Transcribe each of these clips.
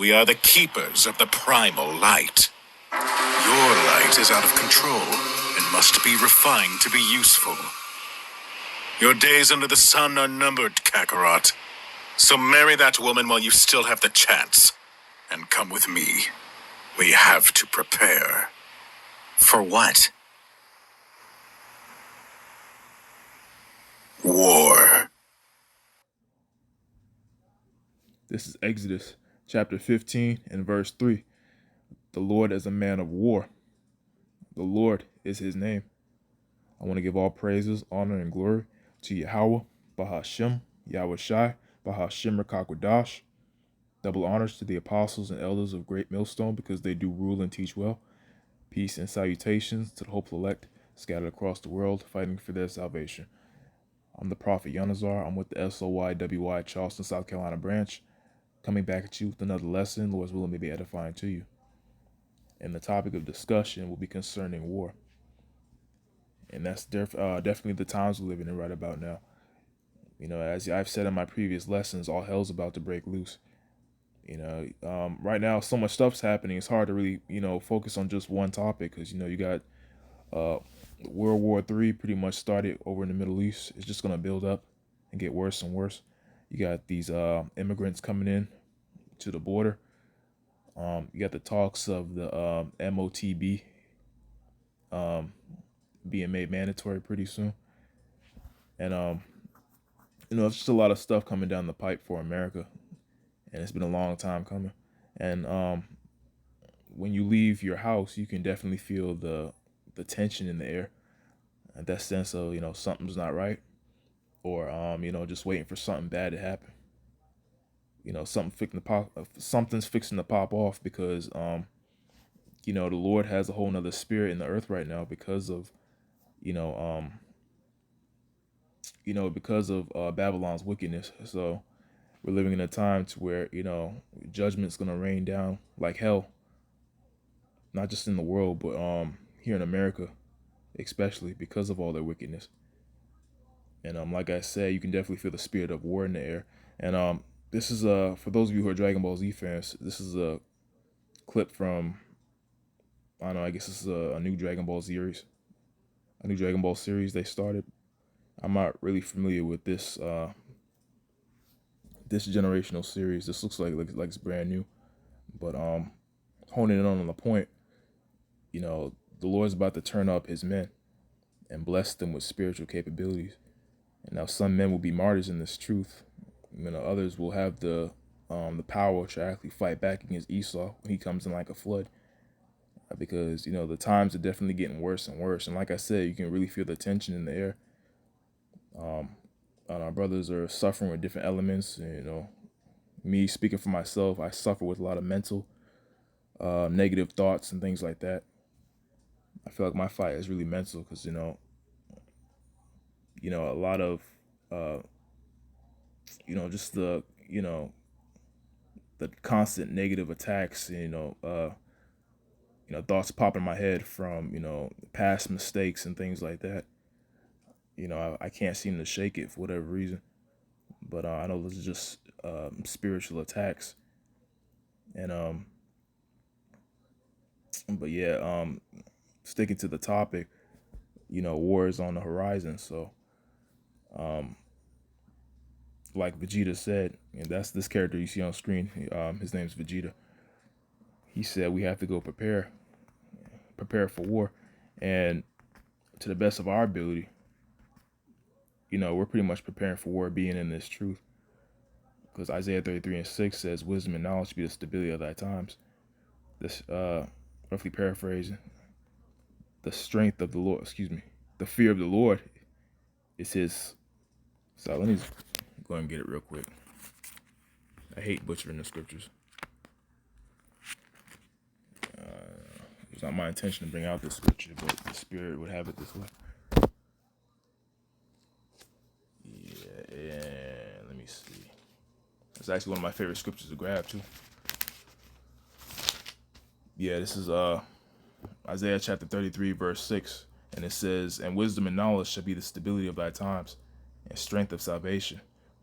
We are the keepers of the primal light. Your light is out of control and must be refined to be useful. Your days under the sun are numbered, Kakarot. So marry that woman while you still have the chance. And come with me. We have to prepare. For what? War. This is Exodus chapter 15 and verse 3. The Lord is a man of war. The Lord is his name. I want to give all praises, honor, and glory to Yahweh, Bahashem, Yahweh Shai, Bahashem Rakakwadash. Double honors to the apostles and elders of Great Millstone because they do rule and teach well. Peace and salutations to the hopeful elect scattered across the world fighting for their salvation. I'm the prophet Yonazar. I'm with the SOYWY Charleston, South Carolina branch, coming back at you with another lesson, Lord's willing, may be edifying to you. And the topic of discussion will be concerning war. And that's definitely the times we're living in right about now. You know, as I've said in my previous lessons, all hell's about to break loose. You know, right now, so much stuff's happening. It's hard to really, focus on just one topic because, you got World War III pretty much started over in the Middle East. It's just going to build up and get worse and worse. You got these immigrants coming in to the border. You got the talks of the MOTB being made mandatory pretty soon. And, it's just a lot of stuff coming down the pipe for America. And it's been a long time coming. And when you leave your house, you can definitely feel the tension in the air. And that sense of, something's not right. Or, just waiting for something bad to happen. Something's fixing to pop off because, the Lord has a whole nother spirit in the earth right now because of, Babylon's wickedness. So we're living in a time to where, judgment's going to rain down like hell, not just in the world, but here in America, especially because of all their wickedness. And like I said, you can definitely feel the spirit of war in the air. And this is for those of you who are Dragon Ball Z fans, this is a clip from, I don't know, I guess this is a new Dragon Ball series. A new Dragon Ball series they started. I'm not really familiar with this this generational series. This looks like it's brand new. But honing in on the point, the Lord's about to turn up his men and bless them with spiritual capabilities. And now some men will be martyrs in this truth. Others will have the power to actually fight back against Esau when he comes in like a flood. Because, the times are definitely getting worse and worse. And like I said, you can really feel the tension in the air. And our brothers are suffering with different elements. And, me speaking for myself, I suffer with a lot of mental negative thoughts and things like that. I feel like my fight is really mental because, a lot of, just the constant negative attacks, thoughts pop in my head from, past mistakes and things like that. I can't seem to shake it for whatever reason. But I know this is just spiritual attacks. And, but yeah, sticking to the topic, war is on the horizon. So, like Vegeta said, and that's this character you see on screen, his name's Vegeta. He said we have to go prepare for war. And to the best of our ability, we're pretty much preparing for war being in this truth. Because Isaiah 33:6 says, wisdom and knowledge be the stability of thy times. This, roughly paraphrasing, the strength of the Lord, the fear of the Lord is his. So let me go ahead and get it real quick. I hate butchering the scriptures. It's not my intention to bring out this scripture, but the Spirit would have it this way. Yeah, and let me see. It's actually one of my favorite scriptures to grab too. Yeah, this is Isaiah chapter 33, verse 6. And it says, and wisdom and knowledge shall be the stability of thy times, and strength of salvation.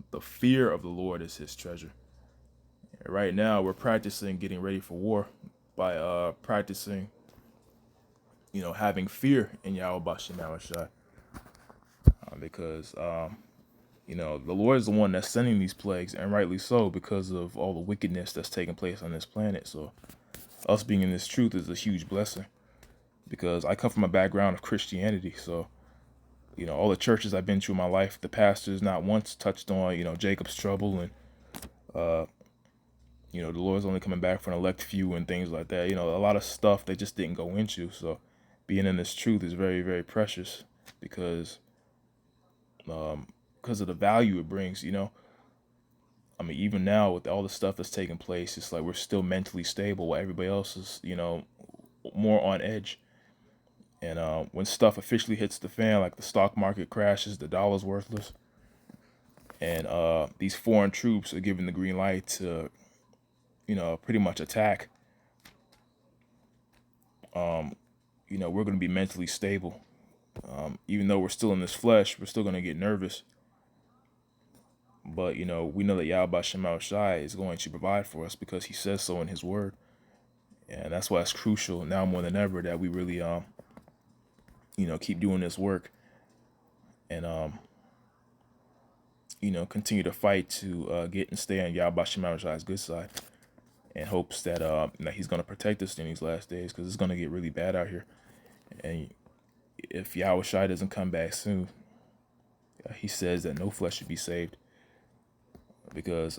The fear of the Lord is his treasure. Right now, we're practicing getting ready for war by practicing, having fear in Yahweh Bashem Yahushai. Because the Lord is the one that's sending these plagues, and rightly so, because of all the wickedness that's taking place on this planet. So us being in this truth is a huge blessing, because I come from a background of Christianity. So all the churches I've been to in my life, the pastors not once touched on Jacob's trouble, and the Lord's only coming back for an elect few and things like that. A lot of stuff they just didn't go into. So being in this truth is very, very precious, because of the value it brings. I mean, even now with all the stuff that's taking place, it's like we're still mentally stable while everybody else is, more on edge. And when stuff officially hits the fan, like the stock market crashes, the dollar's worthless, and these foreign troops are given the green light to, pretty much attack. We're going to be mentally stable. Even though we're still in this flesh, we're still going to get nervous. But, we know that Yahweh Shema Shai is going to provide for us, because he says so in his word. And that's why it's crucial now more than ever that we really, keep doing this work, and, continue to fight to get and stay on Yahweh Shema Shai's good side, in hopes that, that he's going to protect us in these last days, because it's going to get really bad out here. And if Yahweh Shai doesn't come back soon, he says that no flesh should be saved, because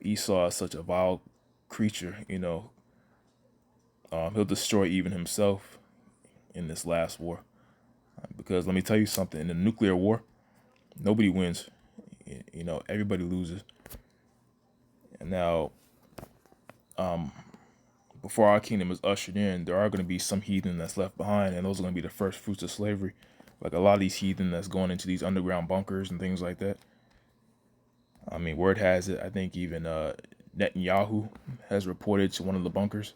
Esau is such a vile creature. He'll destroy even himself in this last war. Because let me tell you something, in a nuclear war, nobody wins. Everybody loses. And now, before our kingdom is ushered in, there are going to be some heathen that's left behind, and those are going to be the first fruits of slavery. Like a lot of these heathen that's going into these underground bunkers and things like that. I mean, word has it, I think even Netanyahu has reported to one of the bunkers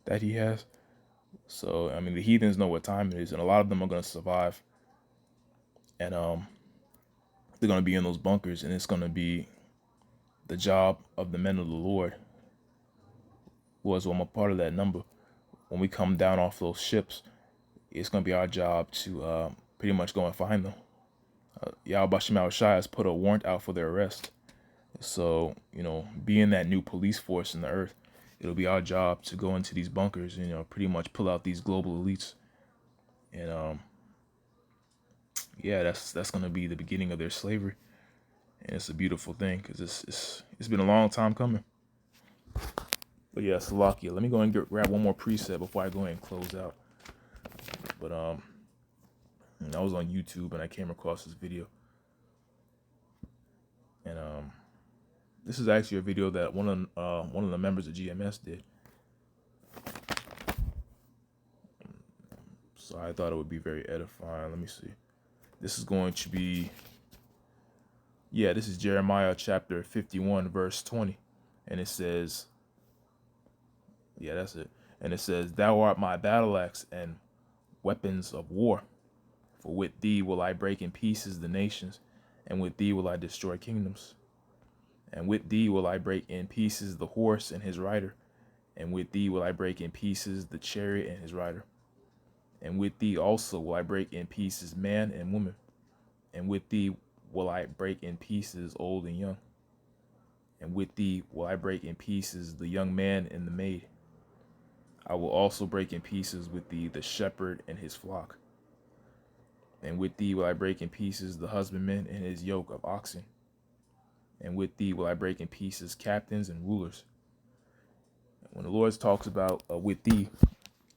that he has. So, I mean, the heathens know what time it is, and a lot of them are going to survive. And they're going to be in those bunkers, and it's going to be the job of the men of the Lord, who I'm a part of that number. When we come down off those ships, it's going to be our job to pretty much go and find them. Yahweh Shema Shai has put a warrant out for their arrest. So, being that new police force in the earth, it'll be our job to go into these bunkers and, pretty much pull out these global elites. And, yeah, that's going to be the beginning of their slavery. And it's a beautiful thing, because it's been a long time coming. But yeah, Salakia, let me go and grab one more preset before I go ahead and close out. But I was on YouTube and I came across this video. And this is actually a video that one of the members of GMS did. So I thought it would be very edifying. Let me see. This is going to be, this is Jeremiah chapter 51, verse 20. And it says, that's it. And it says, "Thou art my battle axe and weapons of war. For with thee will I break in pieces the nations, and with thee will I destroy kingdoms. And with thee will I break in pieces the horse and his rider, and with thee will I break in pieces the chariot and his rider. And with thee also will I break in pieces man and woman, and with thee will I break in pieces old and young. And with thee will I break in pieces the young man and the maid. I will also break in pieces with thee the shepherd and his flock. And with thee will I break in pieces the husbandman and his yoke of oxen. And with thee will I break in pieces captains and rulers." When the Lord talks about with thee,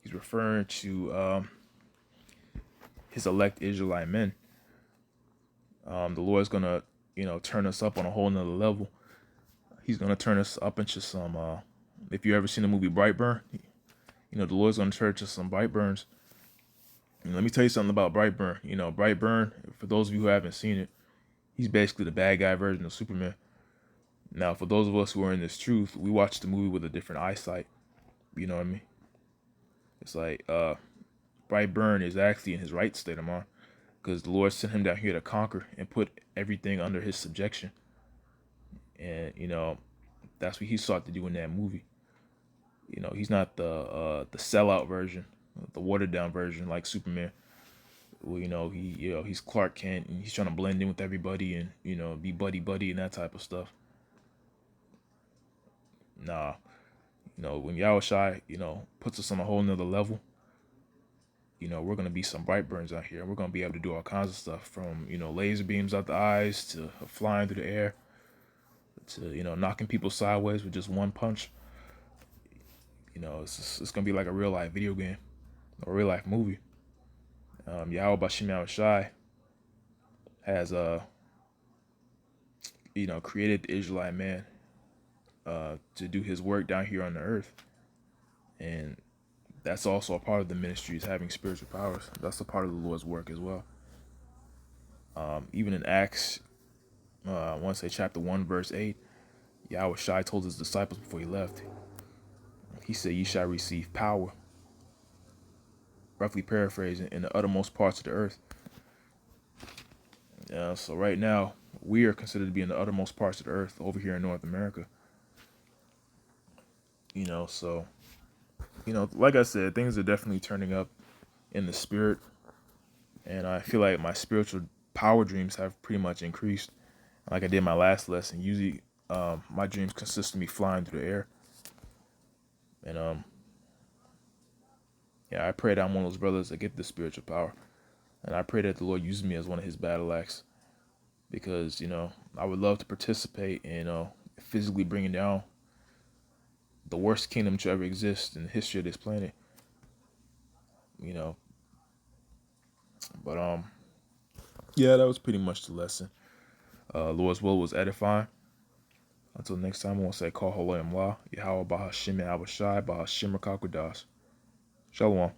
he's referring to his elect Israelite men. The Lord's going to, turn us up on a whole nother level. He's going to turn us up into some, if you ever seen the movie Brightburn, the Lord's going to turn us some Brightburns. And let me tell you something about Brightburn. Brightburn, for those of you who haven't seen it, he's basically the bad guy version of Superman. Now, for those of us who are in this truth, we watch the movie with a different eyesight. You know what I mean? It's like Brightburn is actually in his right state of mind, because the Lord sent him down here to conquer and put everything under his subjection. And, That's what he sought to do in that movie. You know, he's not the sellout version, the watered down version like Superman. Well, he's Clark Kent and he's trying to blend in with everybody and be buddy buddy and that type of stuff. Nah, when Yahushai puts us on a whole nother level, we're gonna be some bright burns out here. We're gonna be able to do all kinds of stuff from laser beams out the eyes to flying through the air to knocking people sideways with just one punch. It's gonna be like a real life video game or a real life movie. Yahweh Bashim Yahushai has created the Israelite man to do his work down here on the earth, and that's also a part of the ministry is having spiritual powers. That's a part of the Lord's work as well. Even in Acts, I want to say chapter 1, verse 8, Yahweh Shai told his disciples before he left, he said, "Ye shall receive power," roughly paraphrasing, in the uttermost parts of the earth. So right now, we are considered to be in the uttermost parts of the earth over here in North America. So, like I said, things are definitely turning up in the spirit. And I feel like my spiritual power dreams have pretty much increased. Like I did my last lesson, usually my dreams consist of me flying through the air. And I pray that I'm one of those brothers that get the spiritual power. And I pray that the Lord uses me as one of his battle axe. Because, I would love to participate in physically bringing down the worst kingdom to ever exist in the history of this planet. But yeah, that was pretty much the lesson. Lord's will was edifying. Until next time, I want to say, Call Holoyam La, Yahweh Bahashim and Abashai, Bahashim Rakakudas. Shalom.